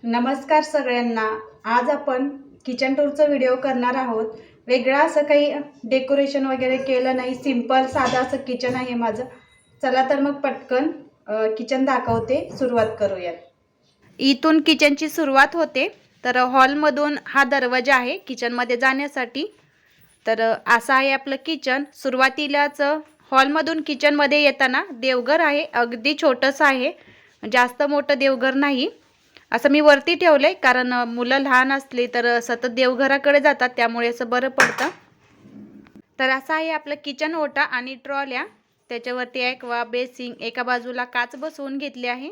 नमस्कार सगळ्यांना। आज आपण किचन टूरचा व्हिडिओ करणार आहोत। वेगळा असं काही डेकोरेशन वगैरे केलं नाही, सिंपल साधा असं किचन आहे माझं। चला तर मग पटकन किचन दाखवते, सुरुवात करूयात। इथून किचनची सुरुवात होते। तर हॉलमधून हा दरवाजा आहे किचनमध्ये जाण्यासाठी। तर असं आहे आपलं किचन। सुरुवातीलाच हॉलमधून किचनमध्ये येताना देवघर आहे, अगदी छोटंसं आहे, जास्त मोठं देवघर नाही। असं मी वरती ठेवलंय कारण मुलं लहान असली तर सतत देवघराकडे जातात, त्यामुळे असं बरं पडतं। तर असं आहे आपलं किचन ओटा आणि ट्रॉल्या, त्याच्यावरती एक बेसिंग, एका बाजूला काच बसवून घेतली आहे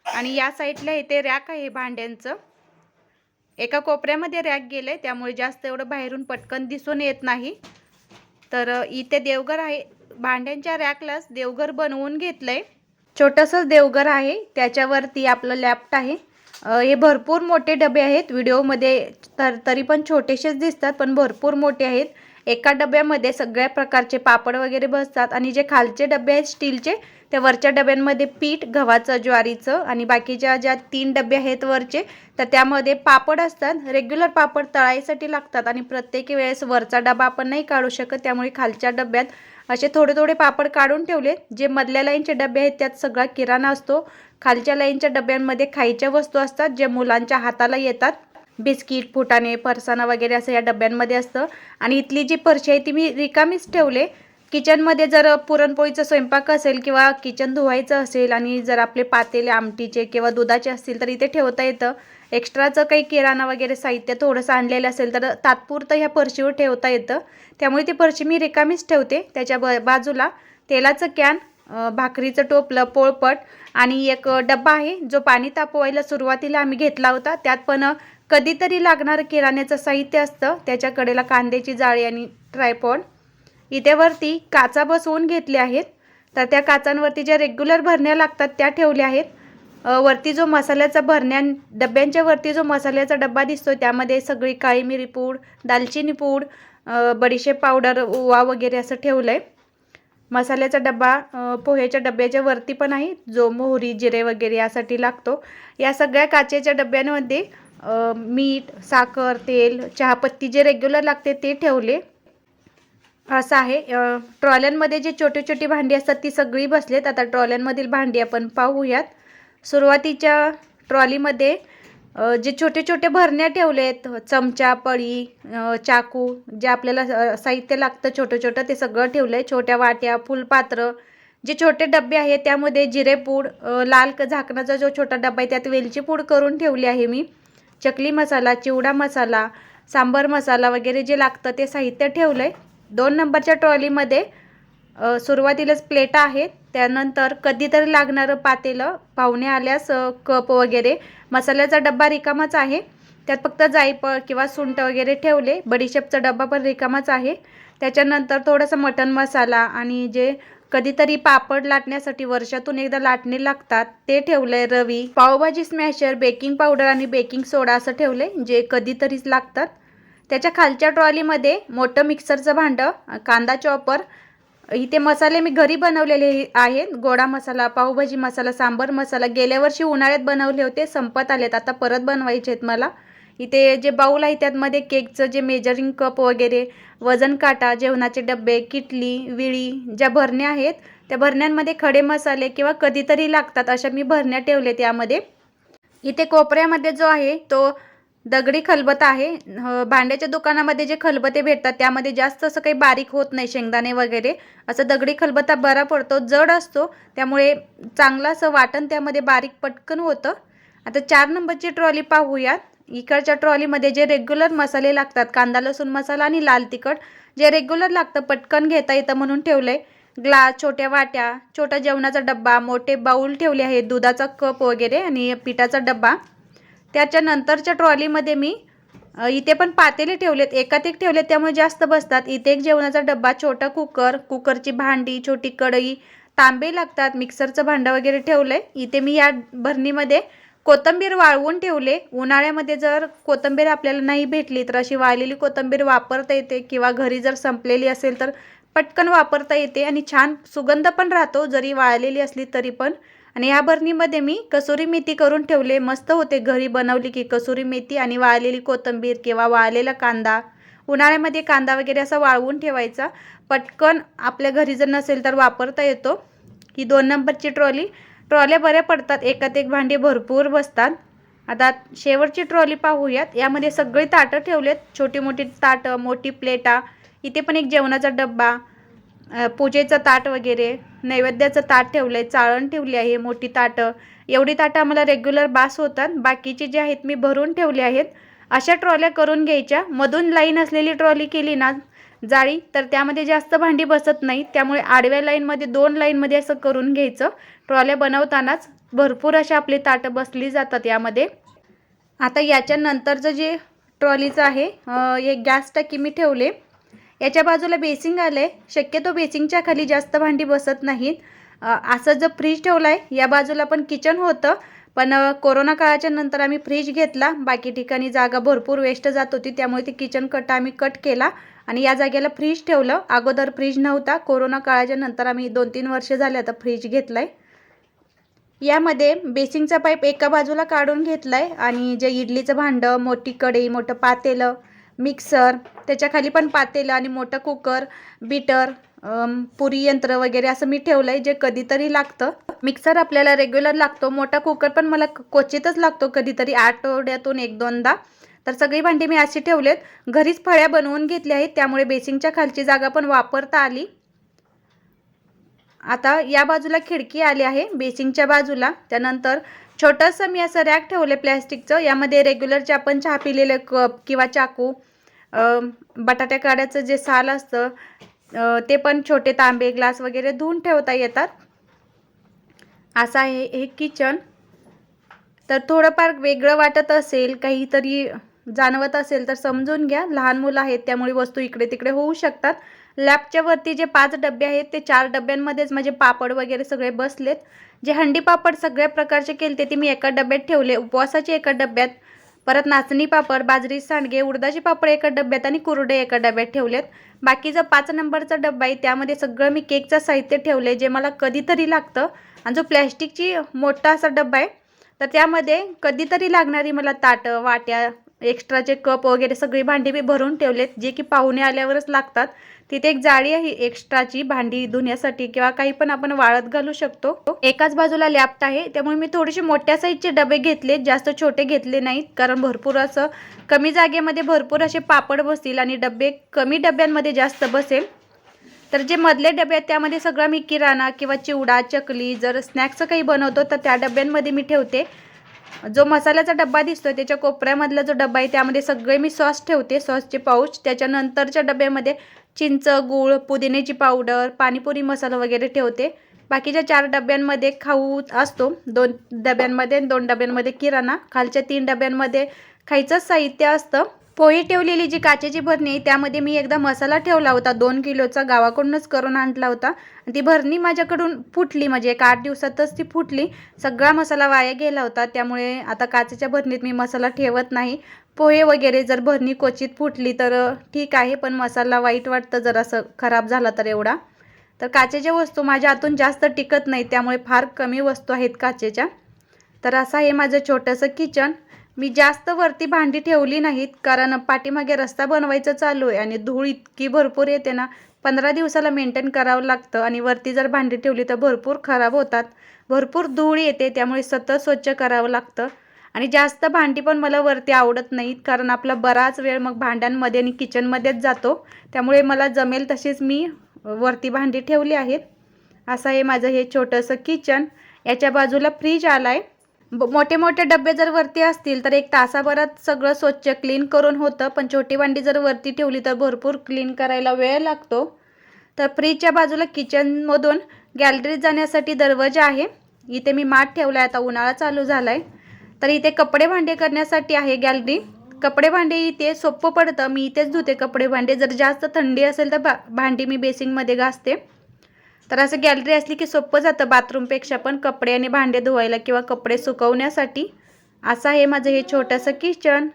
आणि या साईडला इथे रॅक आहे भांड्यांचं। एका कोपऱ्यामध्ये रॅक गेले, त्यामुळे जास्त एवढं बाहेरून पटकन दिसून येत नाही। तर इथे देवघर आहे, भांड्यांच्या रॅकलाच देवघर बनवून घेतलंय। छोटंसं देवघर आहे, त्याच्यावरती आपलं लॅफ्ट आहे। हे भरपूर मोठे डबे आहेत, व्हिडिओमध्ये तरी पण छोटेसेच दिसतात, पण भरपूर मोठे आहेत। एका डब्यामध्ये सगळ्या प्रकारचे पापड वगैरे बसतात आणि जे खालचे डबे आहेत स्टीलचे, त्या वरच्या डब्यांमध्ये पीठ गव्हाचं, ज्वारीचं आणि बाकीच्या ज्या 3 डबे आहेत वरचे, तर त्यामध्ये पापड असतात। रेग्युलर पापड तळायसाठी लागतात आणि प्रत्येक वेळेस वरचा डबा आपण नाही काढू शकत, त्यामुळे खालच्या डब्यात असे थोडे थोडे पापड काढून ठेवले। जे मधल्या लाईनचे डबे आहेत त्यात सगळा किराणा असतो, खालच्या लाईनच्या डब्यांमध्ये खायच्या वस्तू असतात, जे मुलांच्या हाताला येतात। बिस्किट, फुटाणे, फरसाणा वगैरे असं या डब्यांमध्ये असतं। आणि इथली जी फरशी आहे ती मी रिकामीच ठेवले। किचनमध्ये जर पुरणपोळीचा स्वयंपाक असेल किंवा किचन धुवायचं असेल आणि जर आपले पातेले आमटीचे किंवा दुधाचे असतील तर इथे ठेवता येतं। एक्स्ट्राचं काही किराणा वगैरे साहित्य थोडंसं आणलेलं असेल तर तात्पुरतं ह्या फरशीवर ठेवता येतं, त्यामुळे ती फरशी मी रिकामीच ठेवते। त्याच्या बाजूला तेलाचं कॅन, भाकरीचं टोपलं, पोळपट आणि एक डब्बा आहे जो पाणी तापवायला सुरुवातीला आम्ही घेतला होता। त्यात पण कधीतरी लागणारं किराण्याचं साहित्य असतं। त्याच्या कडेला कांद्याची जाळी आणि ट्रायपॉड। इथे वरती काचा बसवून घेतल्या आहेत, तर त्या काचांवरती ज्या रेग्युलर भरण्या लागतात त्या ठेवल्या आहेत। वरती जो मसाल्याचा डब्यांच्या वरती जो मसाल्याचा डब्बा दिसतो त्यामध्ये सगळी काळी मिरी पूड, दालचिनी पूड, बडीशेप पावडर, ओवा वगैरे असं ठेवलंय। मसाल्याचा डब्बा पोह्याच्या डब्याच्या वरती पण आहे, जो मोहरी, जिरे वगैरे यासाठी लागतो। या सगळ्या काचेच्या डब्यांमध्ये मीठ, साखर, तेल, चहापत्ती जे रेग्युलर लागते ते ठेवले। असं आहे। ट्रॉल्यांमध्ये जे छोटी छोटी भांडी असतात ती सगळी बसलेत। आता ट्रॉल्यांमधील भांडी आपण पाहूयात। सुरुवातीच्या ट्रॉलीमध्ये जे छोटे छोटे भरण्या ठेवलेत, चमचा, पळी, चाकू, जे आपल्याला साहित्य लागतं छोटं छोटं ते सगळं ठेवलंय। छोट्या वाट्या, फुलपात्र, जे छोटे डबे आहेत त्यामध्ये जिरेपूड, लाल झाकणाचा जो छोटा डबा आहे त्यात वेलची पूड करून ठेवली आहे मी। चकली मसाला, चिवडा मसाला, सांबर मसाला वगैरे जे लागतं ते साहित्य ठेवलंय। 2 नंबरच्या ट्रॉलीमध्ये सुरुवातीलाच प्लेटा आहेत, त्यानंतर कधीतरी लागणारं पातेलं, पाहुणे आल्यास कप वगैरे। मसाल्याचा डब्बा रिकामाच आहे, त्यात फक्त जायफळ किंवा सुंठ वगैरे ठेवले। बडीशेपचा डब्बा पण रिकामाच आहे। त्याच्यानंतर थोडासा मटण मसाला आणि जे कधीतरी पापड लाटण्यासाठी वर्षातून एकदा लाटणे लागतात ते ठेवलंय। रवी, पावभाजी स्मॅशर, बेकिंग पावडर आणि बेकिंग सोडा असं ठेवलंय, जे कधीतरीच लागतात। त्याच्या खालच्या ट्रॉलीमध्ये मोठं मिक्सरचं भांडं, कांदा चॉपर, इथे मसाले मी घरी बनवलेले आहेत। गोडा मसाला, पावभाजी मसाला, सांबर मसाला गेल्या वर्षी उन्हाळ्यात बनवले होते, संपत आलेत, आता परत बनवायचे आहेत मला। इथे जे बाऊल आहे त्यामध्ये केकचं जे मेजरिंग कप वगैरे, वजन काटा, जेवणाचे डबे, किटली, विळी, ज्या भरण्या आहेत त्या भरण्यांमध्ये खडे मसाले किंवा कधीतरी लागतात अशा मी भरण्या ठेवलेत यामध्ये। इथे कोपऱ्यामध्ये जो आहे तो दगडी खलबत्ता आहे। भांड्याच्या दुकानामध्ये जे खलबत्ते भेटतात त्यामध्ये जास्त असं काही बारीक होत नाही, शेंगदाणे वगैरे। असं दगडी खलबत्ता बरा पडतो, जड असतो, त्यामुळे चांगलं असं वाटण त्यामध्ये बारीक पटकन होतं। आता 4 नंबरची ट्रॉली पाहूयात। इकडच्या ट्रॉलीमध्ये जे रेग्युलर मसाले लागतात, कांदा लसूण मसाला आणि लाल तिखट, जे रेग्युलर लागतं, पटकन घेता येतं म्हणून ठेवलंय। ग्लास, छोट्या वाट्या, छोटा जेवणाचा डब्बा, मोठे बाऊल ठेवले आहेत, दुधाचा कप वगैरे आणि पिठाचा डब्बा। त्याच्या नंतरच्या ट्रॉलीमध्ये मी इथे पण पातेले ठेवलेत, एकात एक ठेवलेत त्यामुळे जास्त बसतात। इथे एक जेवणाचा डब्बा, छोटा कुकर, कुकरची भांडी, छोटी कढई, तांबे लागतात, मिक्सरचं भांडं वगैरे ठेवलंय। इथे मी या भरणीमध्ये कोथिंबीर वाळवून ठेवले। उन्हाळ्यामध्ये जर कोथिंबीर आपल्याला नाही भेटली तर अशी वाळलेली कोथिंबीर वापरता येते, किंवा घरी जर संपलेली असेल तर पटकन वापरता येते आणि छान सुगंध पण राहतो जरी वाळलेली असली तरी पण। आणि ह्या बरणीमध्ये मी कसुरी मेथी करून ठेवले. मस्त होते घरी बनवली की कसुरी मेथी आणि वाळलेली कोथिंबीर किंवा वाळलेला कांदा. उन्हाळ्यामध्ये कांदा वगैरे असा वाळवून ठेवायचा, पटकन आपल्या घरी जर नसेल तर वापरता येतो. ही 2 नंबरची ट्रॉल्या बऱ्या पडतात, एकात एक भांडी भरपूर बसतात. आता शेवटची ट्रॉली पाहूयात. यामध्ये सगळी ताटं ठेवलेत, छोटी मोठी ताटं, मोठी प्लेटा, इथे पण एक जेवणाचा डब्बा, पूजेचं ताट वगैरे, नैवेद्याचं ताट ठेवलं आहे, चाळण ठेवली आहे, मोठी ताटं. एवढी ताटं आम्हाला रेग्युलर बास होतात. बाकीचे जे आहेत मी भरून ठेवले आहेत. अशा ट्रॉल्या करून घ्यायच्या. मधून लाईन असलेली ट्रॉली केली ना जाळी, तर त्यामध्ये जास्त भांडी बसत नाही. त्यामुळे आडव्या लाईनमध्ये 2 लाईनमध्ये असं करून घ्यायचं. ट्रॉल्या बनवतानाच भरपूर अशा आपली ताटं बसली जातात यामध्ये. आता याच्यानंतरचं जे ट्रॉलीचं आहे, एक गॅस टाकी मी ठेवले. याच्या बाजूला बेसिंग आलं आहे. शक्यतो बेसिंगच्या खाली जास्त भांडी बसत नाहीत. असं जर फ्रीज ठेवला आहे, या बाजूला पण किचन होतं, पण कोरोना काळाच्या नंतर आम्ही फ्रीज घेतला. बाकी ठिकाणी जागा भरपूर वेस्ट जात होती, त्यामुळे ते किचन कट आम्ही कट केला आणि या जागेला फ्रीज ठेवलं. अगोदर फ्रीज नव्हता. कोरोना काळाच्या नंतर आम्ही 2-3 वर्ष झाले आता फ्रीज घेतला आहे. यामध्ये बेसिंगचा पाईप एका बाजूला काढून घेतला आहे आणि जे इडलीचं भांडं, मोठी कढई, मोठं पातेलं, मिक्सर, त्याच्याखाली पण पातेलं आणि मोठं कुकर, बीटर, पुरी यंत्र वगैरे असं मी ठेवलं आहे, जे कधीतरी लागतं. मिक्सर आपल्याला रेग्युलर लागतो. मोठा कुकर पण मला क्वचितच लागतो, कधीतरी आठवड्यातून 1-2दा. तर सगळी भांडी मी अशी ठेवलेत. घरीच फळ्या बनवून घेतल्या आहेत, त्यामुळे बेसिंगच्या खालची जागा पण वापरता आली. आता या बाजूला खिडकी आली आहे बेसिंगच्या बाजूला. त्यानंतर छोटंसं मी असं रॅक ठेवले प्लॅस्टिकचं. यामध्ये रेग्युलरचे आपण चहा पिलेले कप किंवा चाकू, बटाट्या काढायचं जे साल असतं, ते पण छोटे तांबे, ग्लास वगैरे धुवून ठेवता येतात. असं आहे हे किचन. तर थोडंफार वेगळं वाटत असेल, काहीतरी जाणवत असेल तर समजून घ्या. लहान मुलं आहेत त्यामुळे वस्तू इकडे तिकडे होऊ शकतात. लॅपच्या वरती जे 5 डबे आहेत ते 4 डब्यांमध्येच माझे पापड वगैरे सगळे बसलेत. जे हंडी पापड सगळ्या प्रकारचे केले ते मी एका डब्यात ठेवले. उपवासाचे एका डब्यात, परत नाचणी पापड, बाजरी सांडगे, उडदाचे पापड एका डब्यात आणि कुरडे एका डब्यात ठेवलेत. बाकीचा 5 नंबरचा डब्बा आहे त्यामध्ये सगळं मी केकचं साहित्य ठेवले, जे मला कधीतरी लागतं. आणि जो प्लॅस्टिकची मोठा असा डब्बा आहे, तर त्यामध्ये कधीतरी लागणारी मला ताटं, वाट्या, एक्स्ट्राचे कप वगैरे सगळी भांडी मी भरून ठेवलेत, जे की पाहुणे आल्यावरच लागतात. तिथे एक जाळी आहे एक्स्ट्राची भांडी धुण्यासाठी किंवा काही पण आपण वाळत घालू शकतो. एकाच बाजूला लॅफ्ट आहे, त्यामुळे मी थोडेसे मोठ्या साईजचे डबे घेतले, जास्त छोटे घेतले नाहीत, कारण भरपूर असं कमी जागेमध्ये भरपूर असे पापड बसतील आणि डबे कमी डब्यांमध्ये जास्त बसेल. तर जे मधले डबे आहेत त्यामध्ये सगळा मी किराणा किंवा चिवडा, चकली, जर स्नॅक्सचं काही बनवतो तर त्या डब्यांमध्ये मी ठेवते. जो मसाल्याचा डब्बा दिसतोय त्याच्या कोपऱ्यामधला जो डब्बा आहे त्यामध्ये सगळे मी सॉस ठेवते, सॉसचे पाऊच. त्याच्यानंतरच्या डब्यामध्ये चिंच, गूळ, पुदिन्याची पावडर, पाणीपुरी मसाला वगैरे ठेवते. बाकीच्या 4 डब्यांमध्ये खाऊ असतो, 2 डब्यांमध्ये, 2 डब्यांमध्ये किराणा, खालच्या 3 डब्यांमध्ये खायचं साहित्य असतं. पोहे ठेवलेली जी काचेची भरणी आहे त्यामध्ये मी एकदा मसाला ठेवला होता, 2 किलोचा, गावाकडूनच करून आणला होता. ती भरणी माझ्याकडून फुटली, म्हणजे एक 8 दिवसातच ती फुटली. सगळा मसाला वाया गेला होता, त्यामुळे आता काचेच्या भरणीत मी मसाला ठेवत नाही. पोहे वगैरे जर भरणी क्वचित फुटली तर ठीक आहे, पण मसाला वाईट वाटतं जर असं खराब झाला तर एवढा. तर काचेच्या वस्तू माझ्या हातून जास्त टिकत नाही, त्यामुळे फार कमी वस्तू आहेत काचेच्या. तर असं आहे माझं छोटंसं किचन. मी जास्त वरती भांडी ठेवली नाहीत, कारण पाठीमागे रस्ता बनवायचं चालू आहे आणि धूळ इतकी भरपूर येते ना, 15 दिवसाला मेंटेन करावं लागतं. आणि वरती जर भांडी ठेवली तर भरपूर खराब होतात, भरपूर धूळ येते, त्यामुळे सतत स्वच्छ करावं लागतं. आणि जास्त भांडी पण मला वरती आवडत नाहीत, कारण आपला बराच वेळ मग भांड्यांमध्ये आणि किचनमध्येच जातो. त्यामुळे मला जमेल तशीच मी वरती भांडी ठेवली आहेत. असं आहे माझं हे छोटंसं किचन. याच्या बाजूला फ्रीज आला आहे. मोठे मोठे डबे जर वरती असतील तर 1 तासाभरात सगळं स्वच्छ क्लीन करून होतं, पण छोटी भांडी जर वरती ठेवली तर भरपूर क्लीन करायला वेळ लागतो. तर फ्रीजच्या बाजूला किचनमधून गॅलरीत जाण्यासाठी दरवाजा आहे. इथे मी माठ ठेवला आहे, आता उन्हाळा चालू झाला आहे, तर इथे कपडे भांडे करण्यासाठी आहे गॅलरी. कपडे भांडे इथे सोपं पडतं, मी इथेच धुते कपडे भांडे. जर जास्त थंडी असेल तर भांडी मी बेसिंगमध्ये घासते. तर असं गॅलरी असली की सोपं जातं बाथरूमपेक्षा पण कपडे आणि भांडे धुवायला किंवा कपडे सुकवण्यासाठी. असं आहे माझं हे छोटंसं किचन.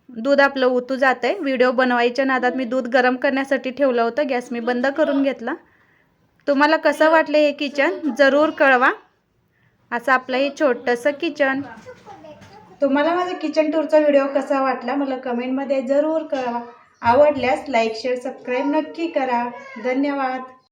दूध आपलं उतू जात आहे. व्हिडिओ बनवायच्या नादात मी दूध गरम करण्यासाठी ठेवलं होतं, गॅस मी बंद करून घेतला. तुम्हाला कसं वाटलं हे किचन जरूर कळवा. असं आपलं हे छोटंसं किचन. तुम्हाला माझा किचन टूरचा व्हिडिओ कसा वाटला मला कमेंटमध्ये जरूर कळवा. आवडल्यास लाईक शेअर सबस्क्राईब नक्की करा. धन्यवाद.